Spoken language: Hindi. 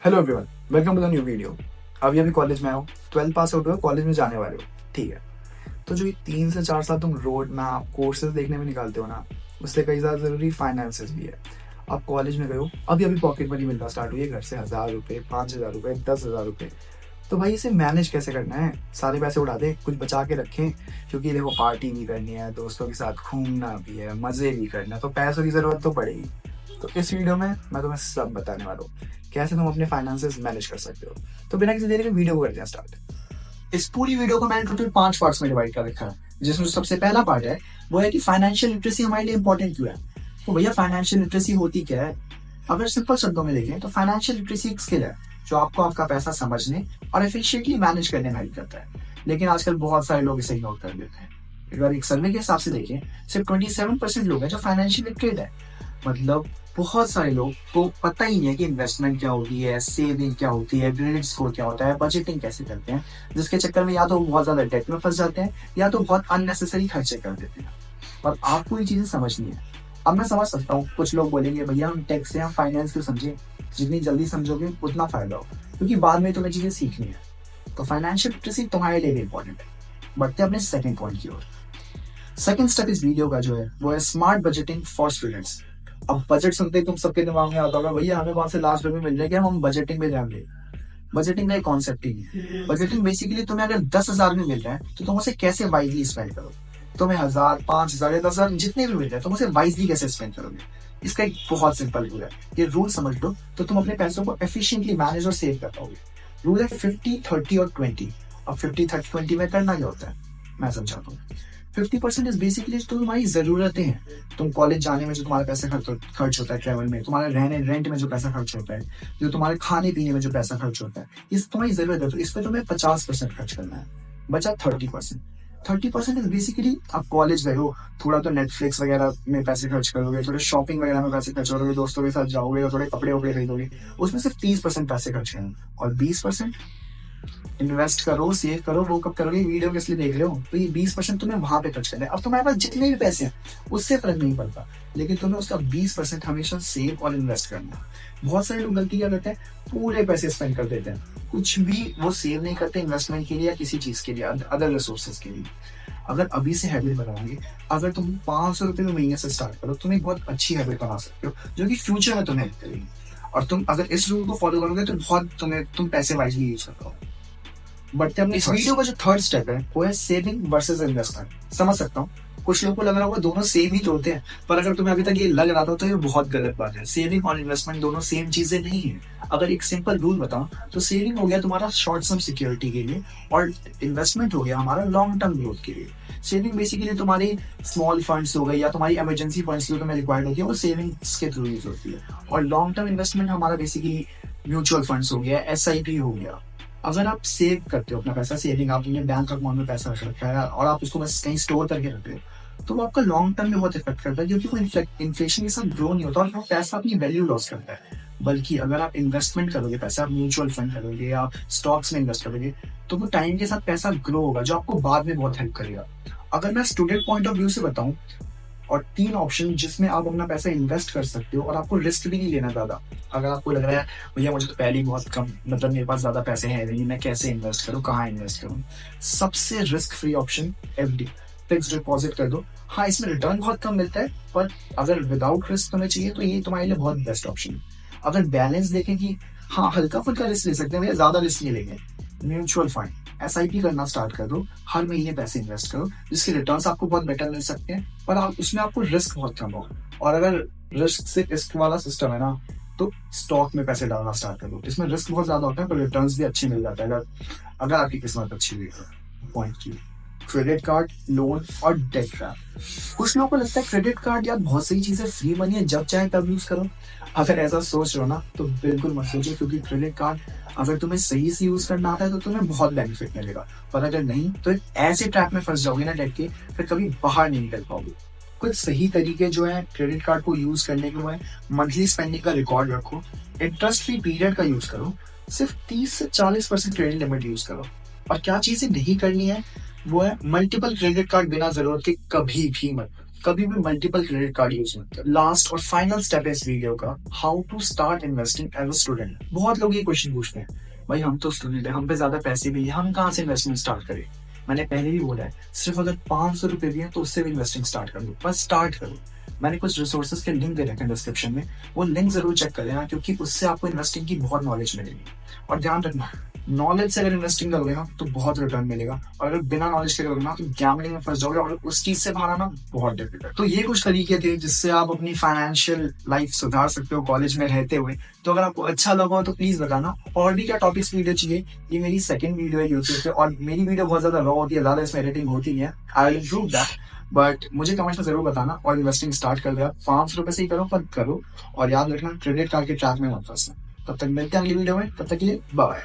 Hello everyone, welcome to the new video. अभी कॉलेज में आए हो, 12 पास आउट हुए, कॉलेज में जाने वाले हो, ठीक है। तो जो ये 3 से 4 साल तुम रोड मैप कोर्सेज देखने में निकालते हो ना, उससे कई ज़्यादा ज़रूरी फाइनेंसेस भी है। आप कॉलेज में गए हो, अभी पॉकेट मनी मिलना स्टार्ट हुई है, घर से 1,000 रुपये, 5,000 रुपये, 10,000 रुपये। तो भाई इसे मैनेज कैसे करना है? सारे पैसे उड़ा दे, कुछ बचा के रखें, क्योंकि देखो पार्टी भी करनी है, दोस्तों के साथ घूमना भी है, मज़े भी करना है, तो पैसों की ज़रूरत तो पड़ेगी। तो इस वीडियो में मैं तुम्हें सब बताने वाला हूँ, कैसे तुम अपने फाइनेंसेस मैनेज कर सकते हो। तो बिना किसी देरी के वीडियो को करते हैं स्टार्ट। इस पूरी वीडियो को मैंने टोटल 5 पार्ट्स में डिवाइड कर रखा है, जिसमें जो सबसे पहला पार्ट है वो है कि फाइनेंशियल लिटरेसी हमारे लिए इंपॉर्टेंट क्यों है। तो भैया फाइनेंशियल लिटरेसी होती क्या है? अगर सिंपल शब्दों में देखें तो फाइनेंशियल लिटरेसी एक स्किल है जो आपको आपका पैसा समझने और एफिशिएंटली मैनेज करने में हेल्प करता है। लेकिन आजकल बहुत सारे लोग इसे इग्नोर कर देते हैं। अगर एक सर्वे के हिसाब से देखें, सिर्फ 27% लोग हैं जो फाइनेंशियल लिटरेट है। मतलब बहुत सारे लोग को पता ही नहीं है कि इन्वेस्टमेंट क्या होती है, सेविंग क्या होती है, क्रेडिट स्कोर क्या होता है, बजटिंग कैसे करते हैं, जिसके चक्कर में या तो बहुत ज्यादा डेट में फंस जाते हैं या तो बहुत अननेसेसरी खर्चे कर देते हैं। और आपको ये चीजें समझनी है। अब मैं समझ सकता हूँ कुछ लोग बोलेंगे भैया हम टैक्स या फाइनेंस को समझे, जितनी जल्दी समझोगे उतना फायदा हो, क्योंकि बाद में तुम्हें चीजें सीखनी है। तो फाइनेंशियल लिटरेसी तुम्हारे लिए भी इंपॉर्टेंट है। बढ़ते अपने सेकंड पॉइंट की ओर। सेकंड स्टेप इस वीडियो का जो है वो है स्मार्ट बजटिंग फॉर स्टूडेंट्स। अब बजट सुनते ही तुम सबके दिमाग में आता होगा भैया हमें कौन से लास्ट रुपए मिल रहे हैं कि हम बजटिंग में ध्यान दें। बजटिंग का एक कॉन्सेप्ट ही नहीं है। बजटिंग बेसिकली तुम्हें अगर 10,000 में मिल रहा है तो तुम उसे कैसे वाइजली स्पेंड करो। तुम्हें 1,000, 5,000 या 10,000 जितने भी मिल रहे हैं तुम उसे वाइजली कैसे स्पेंड करोगे। इसका एक बहुत सिंपल रूल है, ये रूल समझ लो तो तुम अपने पैसों को एफिशिएंटली मैनेज और सेव कर पाओगे। रूल है 50, 30 और 20। अब 50, 30, 20 में करना क्या होता है मैं समझाता हूँ। 50% इज बेसिकली तो तुम्हारी जरूरतें हैं। तुम कॉलेज जाने में जो तुम्हारा पैसा खर्च होता है, ट्रेवल में तुम्हारे रहने रेंट में जो पैसा खर्च होता है, जो तुम्हारे खाने पीने में जो पैसा खर्च होता है, ये तुम्हारी जरूरत है, तो इस पर तुम्हें 50% खर्च करना है। बचा 30%। 30% इज बेसिकली आप कॉलेज गए हो, थोड़ा तो नेटफ्लिक्स वगैरह में पैसे खर्च करोगे, थोड़े शॉपिंग वगैरह में पैसे खर्च करोगे, दोस्तों के साथ जाओगे और थोड़े कपड़े वपड़े खरीदोगे, उसमें सिर्फ 30% पैसे खर्च करना। और 20% इन्वेस्ट करो, सेव करो। वो कब करोगे? वीडियो किस लिए देख रहे हो? तो ये 20% तुम्हें वहां पे खर्च करना है। अब तुम्हारे पास जितने भी पैसे हैं उससे फर्क नहीं पड़ता, लेकिन तुम्हें उसका 20% हमेशा सेव और इन्वेस्ट करना है। बहुत सारे लोग गलती क्या करते हैं, पूरे पैसे स्पेंड कर देते हैं, कुछ भी वो सेव नहीं करते इन्वेस्टमेंट के लिए या किसी चीज के लिए, अदर रिसोर्सेज के लिए। अगर अभी से हैबिट बनाओगे, अगर तुम 500 रुपये में महीने से स्टार्ट करो, तुम एक बहुत अच्छी हैबिट बना सकते हो जो कि फ्यूचर में तुम्हें हेल्प करेगी। और तुम अगर इस रूल को फॉलो करोगे तो बहुत तुम पैसे वाइजली यूज कर पाओगे। बढ़ते अपने इस वीडियो का जो थर्ड स्टेप है वो है सेविंग वर्सेस इन्वेस्टमेंट। समझ सकता हूँ कुछ लोगों को लग रहा होगा दोनों सेम ही तो होते हैं, पर अगर तुम्हें अभी तक ये लग रहा था तो ये बहुत गलत बात है। सेविंग और इन्वेस्टमेंट दोनों सेम चीजें नहीं है। अगर एक सिंपल रूल बताऊं तो सेविंग हो गया तुम्हारा शॉर्ट टर्म सिक्योरिटी के लिए और इन्वेस्टमेंट हो गया हमारा लॉन्ग टर्म ग्रोथ के लिए। सेविंग बेसिकली तुम्हारी स्मॉल फंड्स हो गई या तुम्हारी इमरजेंसी फंड्स जो तुम्हें रिक्वायर्ड होती है, वो सेविंग्स के थ्रू यूज होती है। और लॉन्ग टर्म इन्वेस्टमेंट हमारा बेसिकली म्यूचुअल फंड्स हो गया, SIP हो गया। अगर आप सेव करते हो अपना पैसा, सेविंग आपने बैंक अकाउंट में पैसा रख रखा है और आप उसको बस कहीं स्टोर करके रखते हो, तो वो आपका लॉन्ग टर्म में बहुत इफेक्ट करता है, क्योंकि वो इन्फ्लेशन के साथ ग्रो नहीं होता और वो पैसा अपनी वैल्यू लॉस करता है। बल्कि अगर आप इन्वेस्टमेंट करोगे, पैसा आप म्यूचुअल फंड करोगे या स्टॉक्स में इन्वेस्ट करोगे, तो वो टाइम के साथ पैसा ग्रो होगा जो आपको बाद में बहुत हेल्प करेगा। अगर मैं स्टूडेंट पॉइंट ऑफ व्यू से बताऊं, और 3 ऑप्शन जिसमें आप अपना पैसा इन्वेस्ट कर सकते हो और आपको रिस्क भी नहीं लेना ज्यादा। अगर आपको लग रहा है भैया मुझे तो पहले ही बहुत कम, मतलब मेरे पास ज्यादा पैसे हैं नहीं, मैं कैसे इन्वेस्ट करूँ, कहाँ इन्वेस्ट करूँ, सबसे risk free option FD, fix deposit कर दो। हाँ, इसमें रिटर्न बहुत कम मिलता है, पर अगर विदाउट रिस्क तुम्हें चाहिए तो ये तुम्हारे लिए बहुत बेस्ट ऑप्शन है। अगर बैलेंस देखें कि हाँ हल्का फुल्का रिस्क ले सकते हैं भैया, ज्यादा रिस्क नहीं लेंगे, म्यूचुअल फंड SIP करना स्टार्ट कर दो, हर महीने पैसे इन्वेस्ट करो, जिसके रिटर्न्स आपको बहुत बेटर मिल सकते हैं, पर आप उसमें आपको रिस्क बहुत कम हो। और अगर रिस्क से रिस्क वाला सिस्टम है ना, तो स्टॉक में पैसे डालना स्टार्ट कर दो। इसमें रिस्क बहुत ज्यादा होता है पर रिटर्न्स भी अच्छे मिल जाता है अगर आपकी किस्मत अच्छी हुई है। पॉइंट की क्रेडिट कार्ड, लोन और डेट ट्रैप। कुछ लोगों को लगता है क्रेडिट कार्ड यार बहुत सही चीज है, फ्री मनी है, जब चाहे तब यूज करो। अगर ऐसा सोच रहे हो ना तो बिल्कुल मत सोचो, क्योंकि क्रेडिट कार्ड अगर तुम्हें सही से यूज करना आता है तो तुम्हें बहुत बेनिफिट मिलेगा, पर अगर नहीं तो एक ऐसे ट्रैप में फंस जाओगे ना डेट के, फिर कभी बाहर नहीं निकल पाओगे। कुछ सही तरीके जो है क्रेडिट कार्ड को यूज करने के, वो है मंथली स्पेंडिंग का रिकॉर्ड रखो, इंटरेस्ट फ्री पीरियड का यूज करो, सिर्फ 30 से 40% क्रेडिट लिमिट यूज करो। और क्या चीजें नहीं करनी है वो है मल्टीपल क्रेडिट कार्ड बिना जरूरत के कभी भी मत कभी भी मल्टीपल क्रेडिट कार्ड यूज मत कर। लास्ट और फाइनल स्टेप है इस वीडियो का, how to start investing as a student. बहुत लोग ये क्वेश्चन पूछते हैं, भाई हम तो स्टूडेंट है, हम पे ज्यादा पैसे भी है, हम कहाँ से इन्वेस्टमेंट स्टार्ट करें। मैंने पहले भी बोला है, सिर्फ अगर 500 रुपए भी है तो उससे भी इन्वेस्टिंग स्टार्ट कर दो, बस स्टार्ट करो। मैंने कुछ रिसोर्सेज के लिंक दे रखे हैं डिस्क्रिप्शन में, वो लिंक जरूर चेक कर लेना, क्योंकि उससे आपको इन्वेस्टिंग की बहुत नॉलेज मिलेगी। और ध्यान रखना, नॉलेज से अगर इन्वेस्टिंग करोगे ना तो बहुत रिटर्न मिलेगा, और अगर बिना नॉलेज के करोगे ना तो गैम्बलिंग में फंस जाओगे, और उस चीज से बाहर आना बहुत डिफिकल्ट। तो ये कुछ तरीके थे जिससे आप अपनी फाइनेंशियल लाइफ सुधार सकते हो कॉलेज में रहते हुए। तो अगर आपको अच्छा लगा हो तो प्लीज बताना, और भी क्या टॉपिक्स वीडियो चाहिए। ये मेरी सेकंड वीडियो है यूट्यूब पे, और मेरी वीडियो बहुत ज्यादा रॉ होती है, ज्यादा इसमें एडिटिंग होती नहीं है। I will improve that, but मुझे कमेंट्स में जरूर बताना। और इन्वेस्टिंग स्टार्ट कर दिया, 500 रुपए से ही करो, पर करो। और याद रखना, क्रेडिट कार्ड के ट्रैप में मत फंसना। तब तक मिलते हैं अगली वीडियो में, तब तक के लिए बाय।